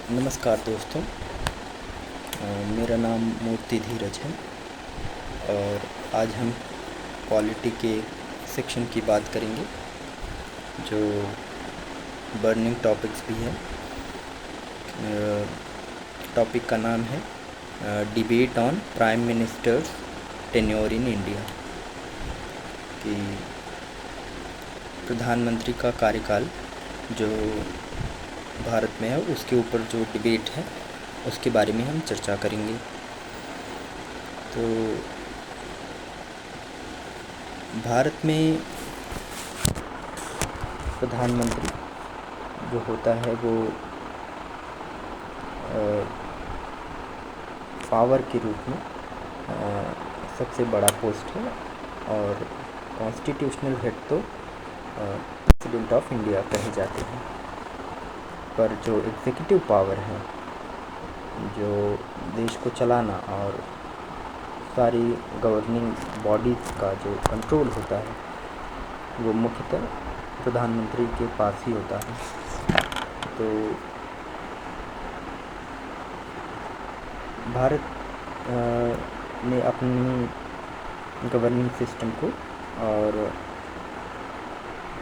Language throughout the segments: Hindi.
नमस्कार दोस्तों। मेरा नाम मूर्ति धीरज है और आज हम पॉलिटी के सेक्शन की बात करेंगे जो बर्निंग टॉपिक्स भी है। टॉपिक का नाम है debate on prime ministers tenure in India, कि प्रधानमंत्री का कार्यकाल जो भारत में है उसके ऊपर जो डिबेट है उसके बारे में हम चर्चा करेंगे। तो भारत में प्रधानमंत्री जो होता है वो पावर के रूप में सबसे बड़ा पोस्ट है और कॉन्स्टिट्यूशनल हेड तो प्रेसिडेंट ऑफ इंडिया कहे जाते हैं। पर जो एग्जीक्यूटिव पावर है, जो देश को चलाना और सारी गवर्निंग बॉडीज़ का जो कंट्रोल होता है वो मुख्यतः प्रधानमंत्री के पास ही होता है। तो भारत ने अपनी गवर्निंग सिस्टम को और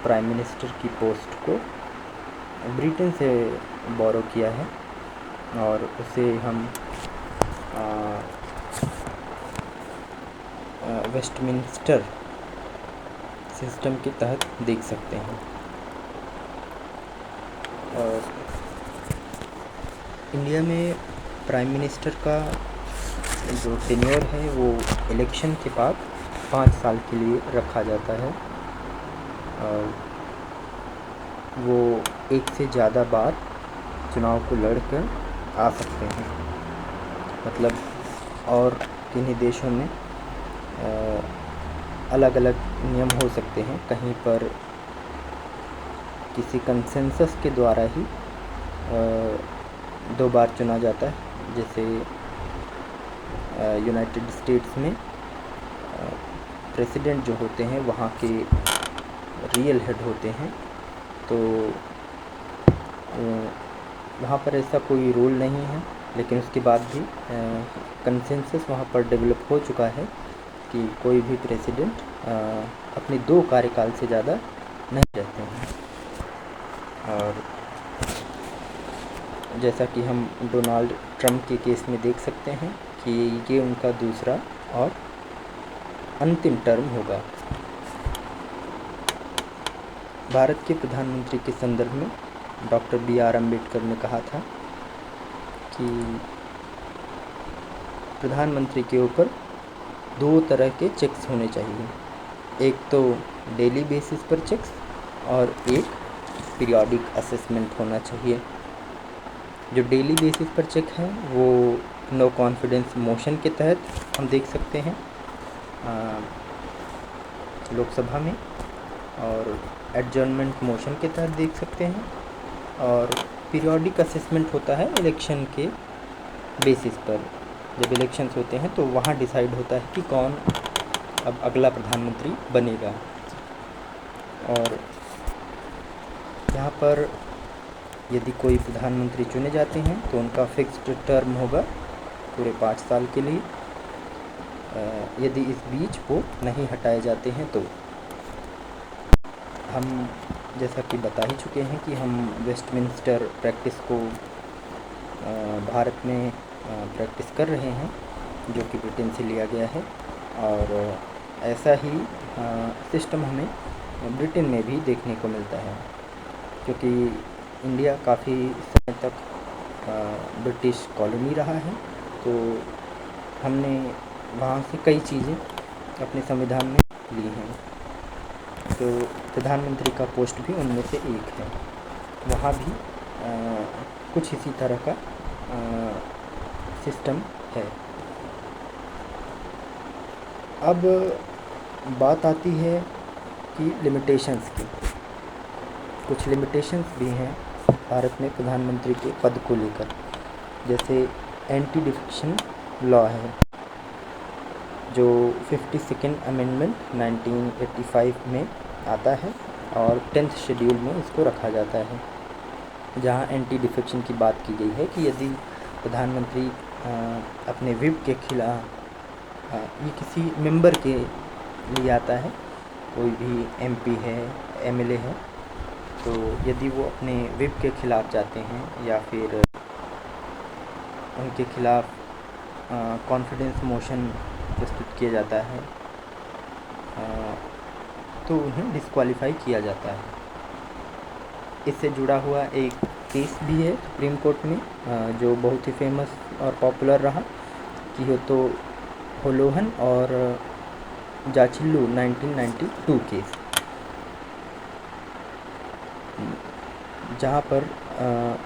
प्राइम मिनिस्टर की पोस्ट को ब्रिटेन से बोरो किया है और उसे हम वेस्टमिंस्टर सिस्टम के तहत देख सकते हैं। और इंडिया में प्राइम मिनिस्टर का जो टेन्योर है वो इलेक्शन के बाद 5 साल के लिए रखा जाता है और वो एक से ज़्यादा बार चुनाव को लड़कर आ सकते हैं। मतलब और किन्हीं देशों में अलग अलग नियम हो सकते हैं। कहीं पर किसी कंसेंसस के द्वारा ही 2 बार चुना जाता है। जैसे यूनाइटेड स्टेट्स में प्रेसिडेंट जो होते हैं वहाँ के रियल हेड होते हैं, तो वहाँ पर ऐसा कोई रूल नहीं है। लेकिन उसके बाद भी कंसेंसस वहाँ पर डेवलप हो चुका है कि कोई भी प्रेसिडेंट अपने 2 कार्यकाल से ज़्यादा नहीं रहते हैं। और जैसा कि हम डोनाल्ड ट्रंप के केस में देख सकते हैं कि ये उनका दूसरा और अंतिम टर्म होगा। भारत के प्रधानमंत्री के संदर्भ में डॉक्टर BR अम्बेडकर ने कहा था कि प्रधानमंत्री के ऊपर 2 तरह के चेक्स होने चाहिए। एक तो डेली बेसिस पर चेक्स और एक पीरियोडिक असेसमेंट होना चाहिए। जो डेली बेसिस पर चेक है वो नो कॉन्फिडेंस मोशन के तहत हम देख सकते हैं लोकसभा में, और एडजर्नमेंट मोशन के तहत देख सकते हैं। और पीरियोडिक असेसमेंट होता है इलेक्शन के बेसिस पर। जब इलेक्शंस होते हैं तो वहाँ डिसाइड होता है कि कौन अब अगला प्रधानमंत्री बनेगा। और यहाँ पर यदि कोई प्रधानमंत्री चुने जाते हैं तो उनका फिक्स्ड टर्म होगा पूरे 5 साल के लिए। यदि इस बीच वो नहीं हटाए जाते हैं तो हम जैसा कि बता ही चुके हैं कि हम वेस्टमिंस्टर प्रैक्टिस को भारत में प्रैक्टिस कर रहे हैं, जो कि ब्रिटेन से लिया गया है। और ऐसा ही सिस्टम हमें ब्रिटेन में भी देखने को मिलता है, क्योंकि इंडिया काफ़ी समय तक ब्रिटिश कॉलोनी रहा है। तो हमने वहाँ से कई चीज़ें अपने संविधान में ली हैं। तो प्रधानमंत्री का पोस्ट भी उनमें से एक है। वहाँ भी कुछ इसी तरह का सिस्टम है। अब बात आती है कि लिमिटेशंस की। कुछ लिमिटेशंस भी हैं भारत में प्रधानमंत्री के पद को लेकर। जैसे एंटी डिफेक्शन लॉ है, जो 52nd अमेंडमेंट 1985 में आता है और 10th शेड्यूल में इसको रखा जाता है। जहाँ एंटी डिफेक्शन की बात की गई है कि यदि प्रधानमंत्री अपने विप के खिलाफ ये किसी मेंबर के लिए आता है, कोई भी एमपी है, एमएलए है, तो यदि वो अपने विप के खिलाफ जाते हैं या फिर उनके खिलाफ कॉन्फिडेंस मोशन प्रस्तुत किया जाता है, तो उन्हें डिस्क्वालीफाई किया जाता है। इससे जुड़ा हुआ एक केस भी है सुप्रीम कोर्ट में, जो बहुत ही फेमस और पॉपुलर रहा, कियोतो होलोहन और जाचिल्लू 1992 केस, जहाँ पर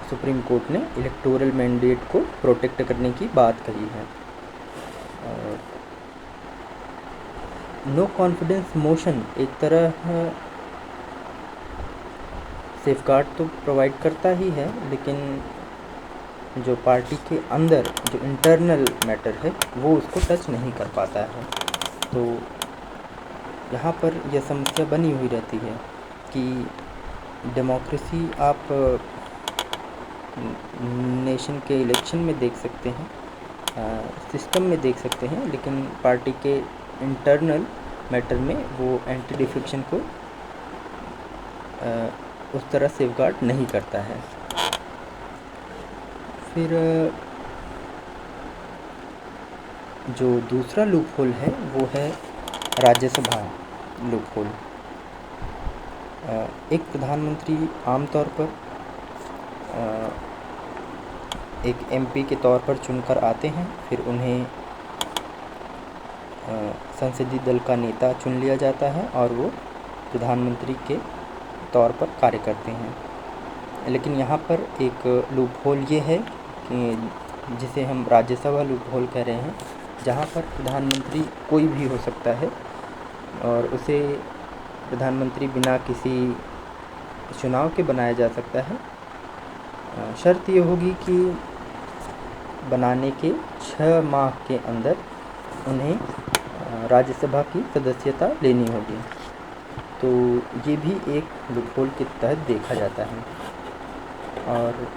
सुप्रीम कोर्ट ने इलेक्टोरल मैंडेट को प्रोटेक्ट करने की बात कही है। नो कॉन्फिडेंस मोशन एक तरह सेफगार्ड तो प्रोवाइड करता ही है, लेकिन जो पार्टी के अंदर जो इंटरनल मैटर है वो उसको टच नहीं कर पाता है। तो यहाँ पर यह समस्या बनी हुई रहती है कि डेमोक्रेसी आप नेशन के इलेक्शन में देख सकते हैं, सिस्टम में देख सकते हैं, लेकिन पार्टी के इंटरनल मैटर में वो एंटी डिफेक्शन को उस तरह सेफगार्ड नहीं करता है। फिर जो दूसरा लूप होल है वो है राज्यसभा लूप होल। एक प्रधानमंत्री आमतौर पर एक एमपी के तौर पर चुनकर आते हैं, फिर उन्हें संसदीय दल का नेता चुन लिया जाता है और वो प्रधानमंत्री के तौर पर कार्य करते हैं। लेकिन यहाँ पर एक लूप होल ये है कि जिसे हम राज्यसभा लूप होल कह रहे हैं, जहाँ पर प्रधानमंत्री कोई भी हो सकता है और उसे प्रधानमंत्री बिना किसी चुनाव के बनाया जा सकता है। शर्त ये होगी कि बनाने के 6 माह के अंदर उन्हें राज्यसभा की सदस्यता लेनी होगी। तो ये भी एक लूप होल के तहत देखा जाता है। और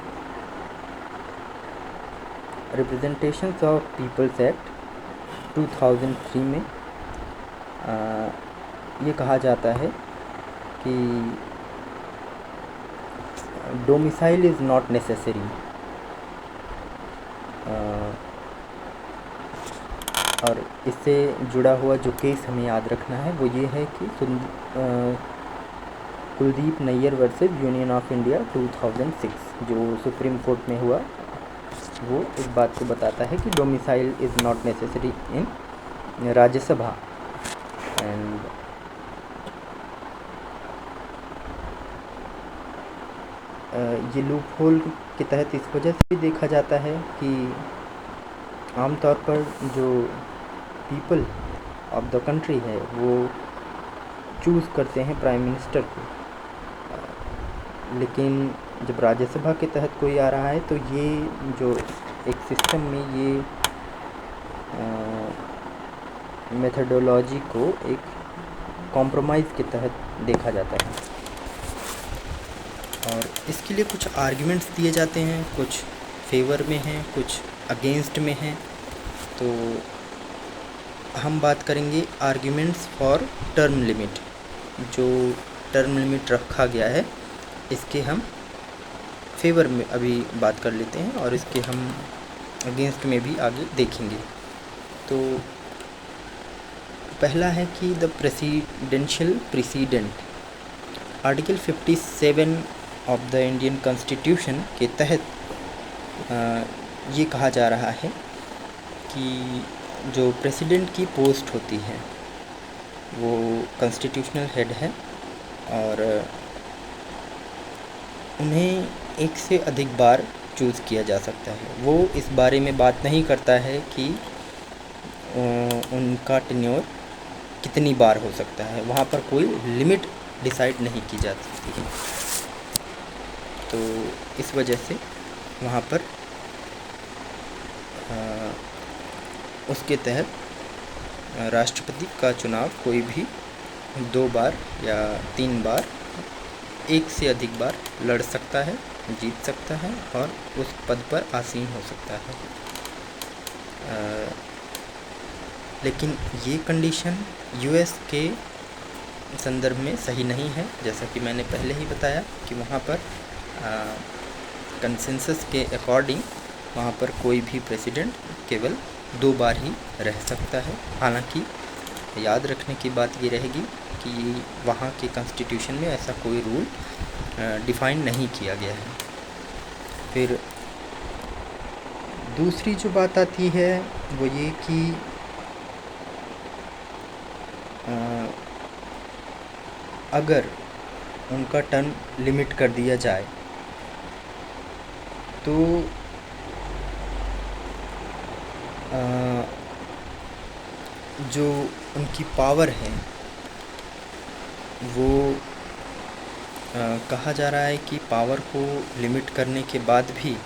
रिप्रेजेंटेशंस ऑफ पीपल्स एक्ट 2003 में ये कहा जाता है कि डोमिसाइल इज़ नॉट नेसेसरी, और इससे जुड़ा हुआ जो केस हमें याद रखना है वो ये है कि Kuldip Nayar versus Union of India 2006 जो सुप्रीम कोर्ट में हुआ, वो इस बात को बताता है कि domicile is not necessary in Rajya Sabha. And ये लूप होल के तहत इस वजह से भी देखा जाता है कि आमतौर पर जो पीपल ऑफ द कंट्री है वो चूज़ करते हैं प्राइम मिनिस्टर को, लेकिन जब राज्यसभा के तहत कोई आ रहा है तो ये जो एक सिस्टम में ये मेथडोलॉजी को एक कॉम्प्रोमाइज़ के तहत देखा जाता है। और इसके लिए कुछ आर्ग्यूमेंट्स दिए जाते हैं, कुछ फेवर में हैं, कुछ अगेंस्ट में हैं। तो हम बात करेंगे आर्ग्यूमेंट्स फॉर टर्म लिमिट। जो टर्म लिमिट रखा गया है इसके हम फेवर में अभी बात कर लेते हैं और इसके हम अगेंस्ट में भी आगे देखेंगे। तो पहला है कि the presidential president article 57 of the Indian constitution के तहत ये कहा जा रहा है कि जो प्रेसिडेंट की पोस्ट होती है वो कॉन्स्टिट्यूशनल हेड है और उन्हें एक से अधिक बार चूज़ किया जा सकता है। वो इस बारे में बात नहीं करता है कि उनका टेन्योर कितनी बार हो सकता है, वहाँ पर कोई लिमिट डिसाइड नहीं की जा सकती है। तो इस वजह से वहाँ पर उसके तहत राष्ट्रपति का चुनाव कोई भी 2 बार या 3 बार, एक से अधिक बार लड़ सकता है जीत सकता है और उस पद पर आसीन हो सकता है। लेकिन ये कंडीशन यूएस के संदर्भ में सही नहीं है, जैसा कि मैंने पहले ही बताया कि वहाँ पर कंसेंसस के अकॉर्डिंग वहाँ पर कोई भी प्रेसिडेंट केवल 2 बार ही रह सकता है। हालांकि याद रखने की बात ये रहेगी कि वहाँ के कॉन्स्टिट्यूशन में ऐसा कोई रूल डिफ़ाइन नहीं किया गया है। फिर दूसरी जो बात आती है वो ये कि अगर उनका टर्म लिमिट कर दिया जाए तो जो उनकी पावर है वो कहा जा रहा है कि पावर को लिमिट करने के बाद भी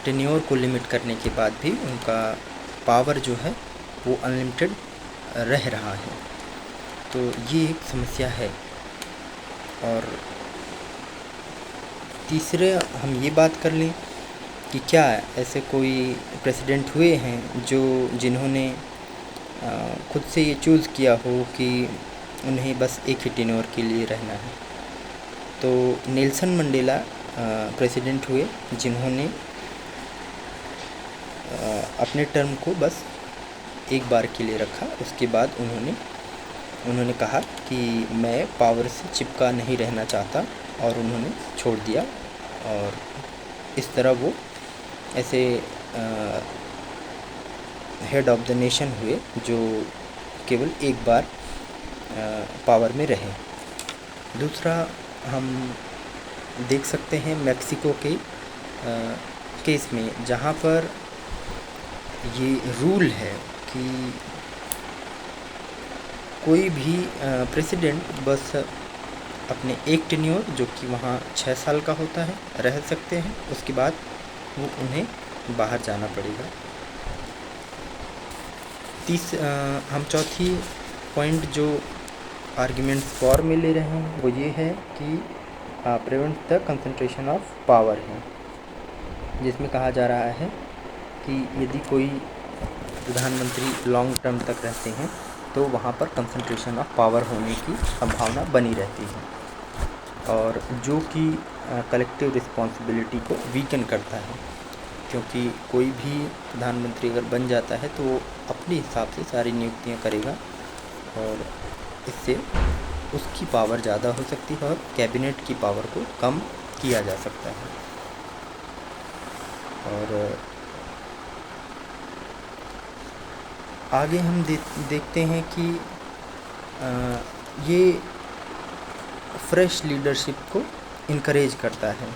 टेन्योर को लिमिट करने के बाद भी उनका पावर जो है वो अनलिमिटेड रह रहा है। तो ये एक समस्या है। और तीसरे हम ये बात कर लें कि क्या ऐसे कोई प्रेसिडेंट हुए हैं जिन्होंने खुद से ये चूज़ किया हो कि उन्हें बस एक ही टेन्योर के लिए रहना है। तो नेल्सन मंडेला प्रेसिडेंट हुए जिन्होंने अपने टर्म को बस एक बार के लिए रखा। उसके बाद उन्होंने कहा कि मैं पावर से चिपका नहीं रहना चाहता और उन्होंने छोड़ दिया। और इस तरह वो ऐसे हेड ऑफ द नेशन हुए जो केवल एक बार पावर में रहे। दूसरा हम देख सकते हैं मेक्सिको के केस में, जहाँ पर ये रूल है कि कोई भी प्रेसिडेंट बस अपने एक टेन्योर जो कि वहाँ 6 साल का होता है रह सकते हैं। उसके बाद वो उन्हें बाहर जाना पड़ेगा। हम चौथी पॉइंट जो आर्ग्यूमेंट्स फॉर में ले रहे हैं वो ये है कि prevent the concentration of power है, जिसमें कहा जा रहा है कि यदि कोई प्रधानमंत्री लॉन्ग टर्म तक रहते हैं तो वहाँ पर कंसंट्रेशन ऑफ पावर होने की संभावना बनी रहती है और जो कि कलेक्टिव रिस्पॉन्सिबिलिटी को वीकन करता है, क्योंकि कोई भी प्रधानमंत्री अगर बन जाता है तो वो अपने हिसाब से सारी नियुक्तियाँ करेगा और इससे उसकी पावर ज़्यादा हो सकती है और कैबिनेट की पावर को कम किया जा सकता है। और आगे हम देखते हैं कि ये फ्रेश लीडरशिप को इनकरेज करता है,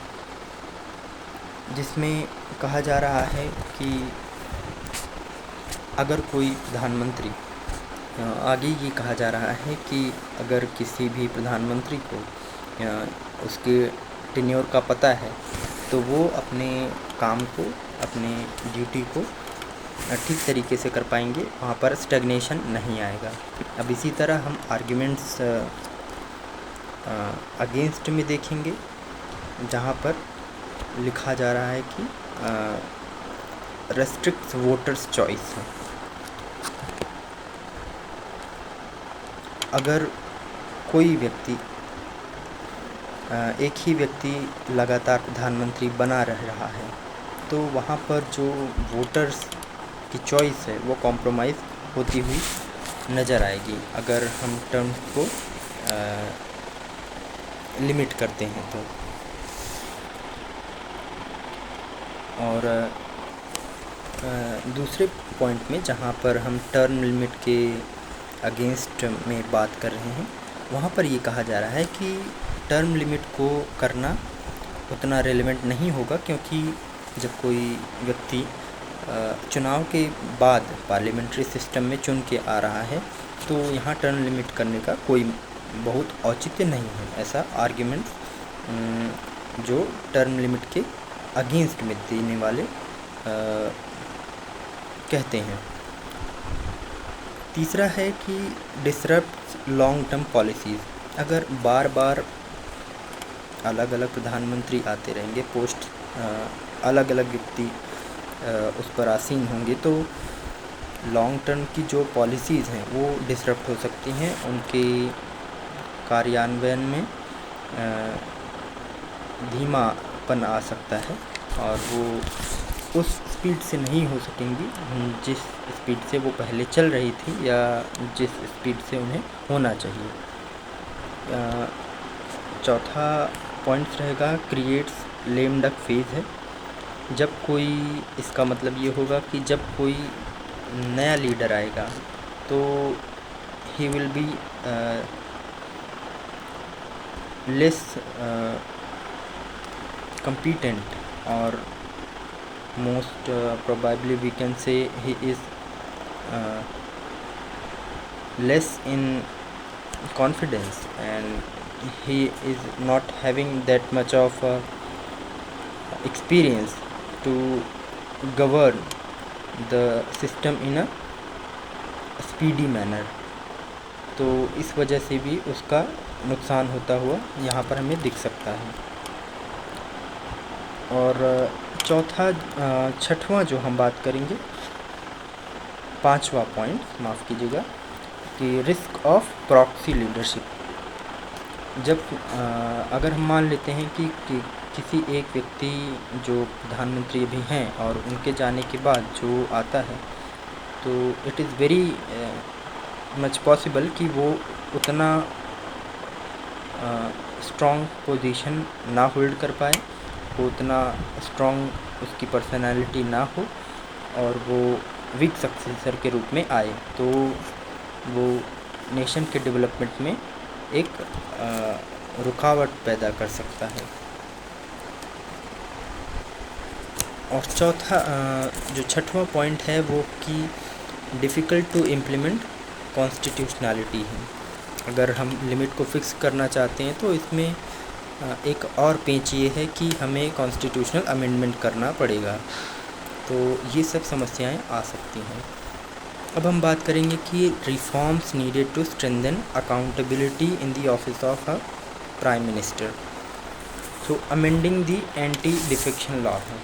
जिसमें कहा जा रहा है कि अगर कोई प्रधानमंत्री आगे ये कहा जा रहा है कि अगर किसी भी प्रधानमंत्री को उसके टेन्योर का पता है तो वो अपने काम को, अपने ड्यूटी को ठीक तरीके से कर पाएंगे, वहाँ पर स्टैग्नेशन नहीं आएगा। अब इसी तरह हम आर्ग्यूमेंट्स अगेंस्ट में देखेंगे, जहाँ पर लिखा जा रहा है कि रेस्ट्रिक्ट्स वोटर्स चॉइस है। अगर कोई व्यक्ति एक ही व्यक्ति लगातार प्रधानमंत्री बना रह रहा है तो वहाँ पर जो वोटर्स की चॉइस है वो कॉम्प्रोमाइज़ होती हुई नज़र आएगी अगर हम टर्म को लिमिट करते हैं तो। और दूसरे पॉइंट में जहाँ पर हम टर्म लिमिट के अगेंस्ट में बात कर रहे हैं, वहाँ पर ये कहा जा रहा है कि टर्म लिमिट को करना उतना रेलेवेंट नहीं होगा, क्योंकि जब कोई व्यक्ति चुनाव के बाद पार्लियामेंट्री सिस्टम में चुन के आ रहा है तो यहाँ टर्म लिमिट करने का कोई बहुत औचित्य नहीं है। ऐसा आर्ग्यूमेंट जो टर्म लिमिट के अगेंस्ट में देने वाले कहते हैं। तीसरा है कि डिसरप्ट लॉन्ग टर्म पॉलिसीज़। अगर बार बार अलग अलग प्रधानमंत्री आते रहेंगे, पोस्ट अलग अलग व्यक्ति उस पर आसीन होंगे, तो लॉन्ग टर्म की जो पॉलिसीज़ हैं वो डिसरप्ट हो सकती हैं, उनके कार्यान्वयन में धीमापन आ सकता है और वो उस स्पीड से नहीं हो सकेंगी जिस स्पीड से वो पहले चल रही थी या जिस स्पीड से उन्हें होना चाहिए। चौथा पॉइंट रहेगा क्रिएट्स लेम डक फेज है। जब कोई, इसका मतलब ये होगा कि जब कोई नया लीडर आएगा तो he will be less competent, or most probably we can say he is less in confidence and he is not having that much of experience to govern the system in a speedy manner। तो इस वजह से भी उसका नुकसान होता हुआ यहाँ पर हमें दिख सकता है। और छठवां जो हम बात करेंगे, पांचवा पॉइंट, माफ़ कीजिएगा, कि रिस्क ऑफ प्रॉक्सी लीडरशिप। जब अगर हम मान लेते हैं कि किसी एक व्यक्ति जो प्रधानमंत्री भी हैं और उनके जाने के बाद जो आता है, तो it is very much possible कि वो उतना स्ट्रॉन्ग पोजीशन ना होल्ड कर पाए, वो उतना स्ट्रॉन्ग उसकी पर्सनालिटी ना हो और वो वीक सक्सेसर के रूप में आए, तो वो नेशन के डेवलपमेंट में एक रुकावट पैदा कर सकता है। और चौथा जो छठवां पॉइंट है वो कि डिफ़िकल्ट टू इम्प्लीमेंट कॉन्स्टिट्यूशनलिटी है। अगर हम लिमिट को फिक्स करना चाहते हैं तो इसमें एक और पेंच ये है कि हमें कॉन्स्टिट्यूशनल अमेंडमेंट करना पड़ेगा, तो ये सब समस्याएं आ सकती हैं। अब हम बात करेंगे कि reforms needed to strengthen accountability in the office of a prime minister. So amending the anti defection law है।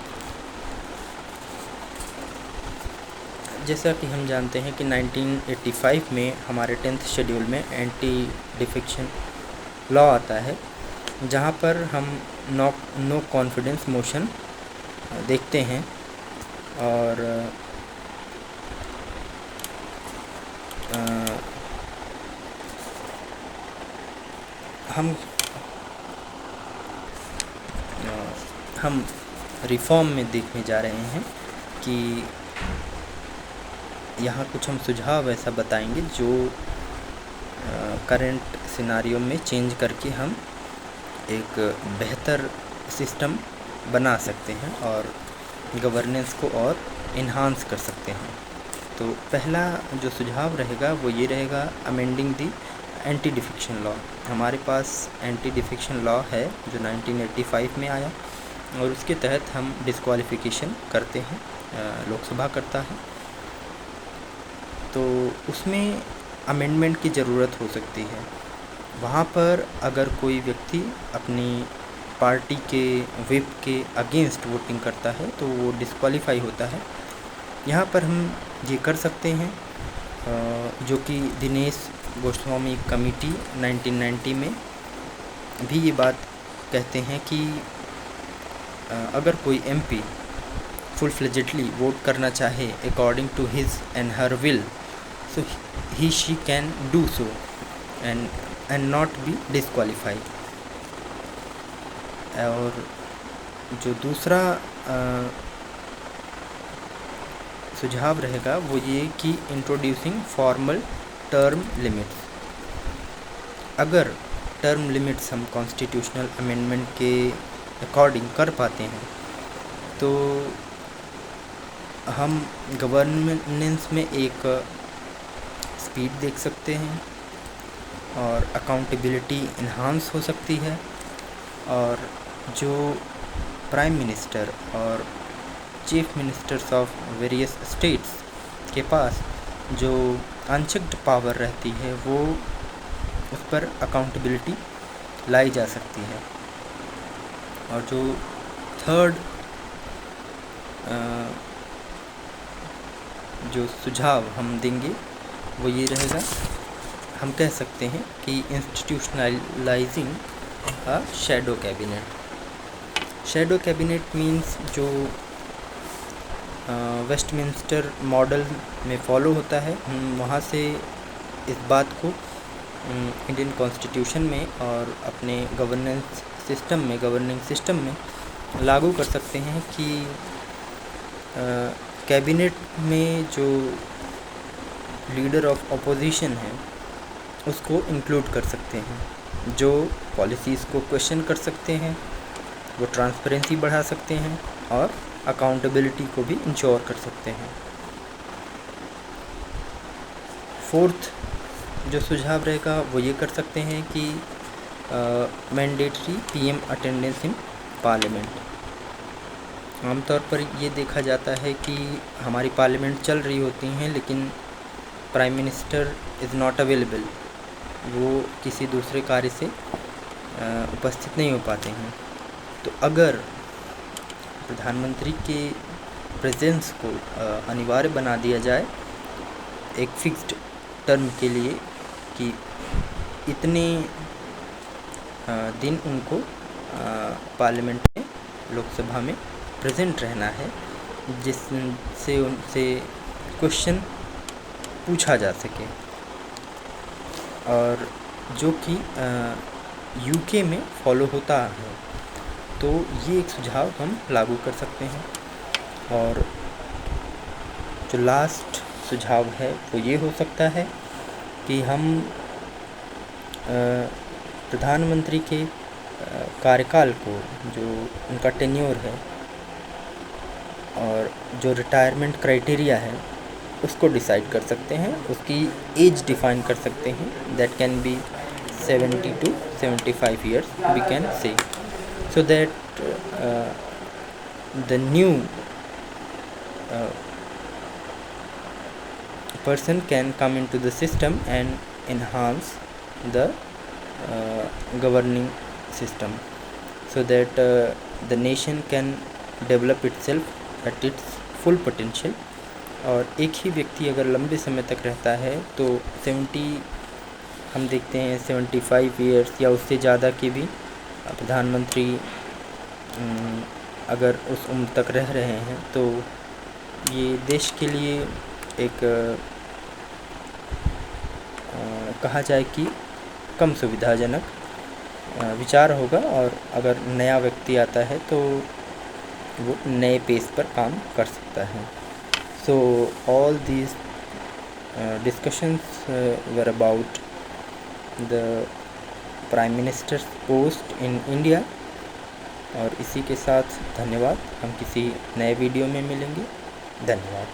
जैसा कि हम जानते हैं कि 1985 में हमारे 10th शेड्यूल में एंटी डिफेक्शन लॉ आता है, जहाँ पर हम नो कॉन्फिडेंस मोशन देखते हैं और हम रिफॉर्म में देखने जा रहे हैं कि यहाँ कुछ हम सुझाव ऐसा बताएंगे जो करंट सिनारियो में चेंज करके हम एक बेहतर सिस्टम बना सकते हैं और गवर्नेंस को और इन्हांस कर सकते हैं। तो पहला जो सुझाव रहेगा वो ये रहेगा, अमेंडिंग दी एंटी डिफेक्शन लॉ। हमारे पास एंटी डिफेक्शन लॉ है जो 1985 में आया और उसके तहत हम डिस्क्वालिफिकेशन करते हैं, लोकसभा करता है, तो उसमें अमेंडमेंट की ज़रूरत हो सकती है। वहाँ पर अगर कोई व्यक्ति अपनी पार्टी के व्हिप के अगेंस्ट वोटिंग करता है तो वो डिस्क्वालीफाई होता है। यहाँ पर हम ये कर सकते हैं, जो कि दिनेश गोस्वामी कमेटी 1990 में भी ये बात कहते हैं कि अगर कोई एमपी फुल फ्लेजेडली वोट करना चाहे according to his and her will, so he she can do so and not be disqualify. और जो दूसरा सुझाव रहेगा वो ये कि इंट्रोड्यूसिंग फॉर्मल टर्म लिमिट्स। अगर टर्म लिमिट्स हम कॉन्स्टिट्यूशनल अमेंडमेंट के अकॉर्डिंग कर पाते हैं तो हम गवर्नेंस में एक स्पीड देख सकते हैं और अकाउंटेबिलिटी इन्हांस हो सकती है, और जो प्राइम मिनिस्टर और chief ministers of various states के पास जो अनचेक्ड पावर रहती है वो उस पर अकाउंटेबिलिटी लाई जा सकती है। और जो थर्ड जो सुझाव हम देंगे वो ये रहेगा, हम कह सकते हैं कि इंस्टीट्यूशनलाइजिंग a shadow cabinet. Shadow cabinet means जो वेस्टमिंस्टर मॉडल में फॉलो होता है, हम वहाँ से इस बात को इंडियन कॉन्स्टिट्यूशन में और अपने गवर्निंग सिस्टम में लागू कर सकते हैं कि कैबिनेट में जो लीडर ऑफ अपोजिशन है उसको इंक्लूड कर सकते हैं, जो पॉलिसीज़ को क्वेश्चन कर सकते हैं, वो ट्रांसपेरेंसी बढ़ा सकते हैं और अकाउंटेबिलिटी को भी इंश्योर कर सकते हैं। फोर्थ जो सुझाव रहेगा वो ये कर सकते हैं कि mandatory PM attendance in parliament. आमतौर पर ये देखा जाता है कि हमारी पार्लियामेंट चल रही होती हैं लेकिन prime minister is not available, वो किसी दूसरे कार्य से उपस्थित नहीं हो पाते हैं। तो अगर प्रधानमंत्री के प्रेजेंस को अनिवार्य बना दिया जाए एक फिक्स्ड टर्म के लिए कि इतने दिन उनको पार्लियामेंट में, लोकसभा में प्रेजेंट रहना है, जिससे उनसे क्वेश्चन पूछा जा सके, और जो कि यूके में फॉलो होता है। तो ये एक सुझाव हम लागू कर सकते हैं। और जो लास्ट सुझाव है वो ये हो सकता है कि हम प्रधानमंत्री के कार्यकाल को, जो उनका टेन्योर है और जो रिटायरमेंट क्राइटेरिया है उसको डिसाइड कर सकते हैं, उसकी एज डिफाइन कर सकते हैं, that can be 70 to 75 years we can say, so that the new person can come into the system and enhance the governing system, so that the nation can develop itself at its full potential। और एक ही व्यक्ति अगर लंबे समय तक रहता है तो 70, हम देखते हैं 75 ईयर्स या उससे ज़्यादा के भी प्रधानमंत्री अगर उस उम्र तक रह रहे हैं तो ये देश के लिए एक कहा जाए कि कम सुविधाजनक विचार होगा, और अगर नया व्यक्ति आता है तो वो नए पेस पर काम कर सकता है। So all these discussions were about the Prime Minister's post in India। और इसी के साथ धन्यवाद, हम किसी नए वीडियो में मिलेंगे। धन्यवाद।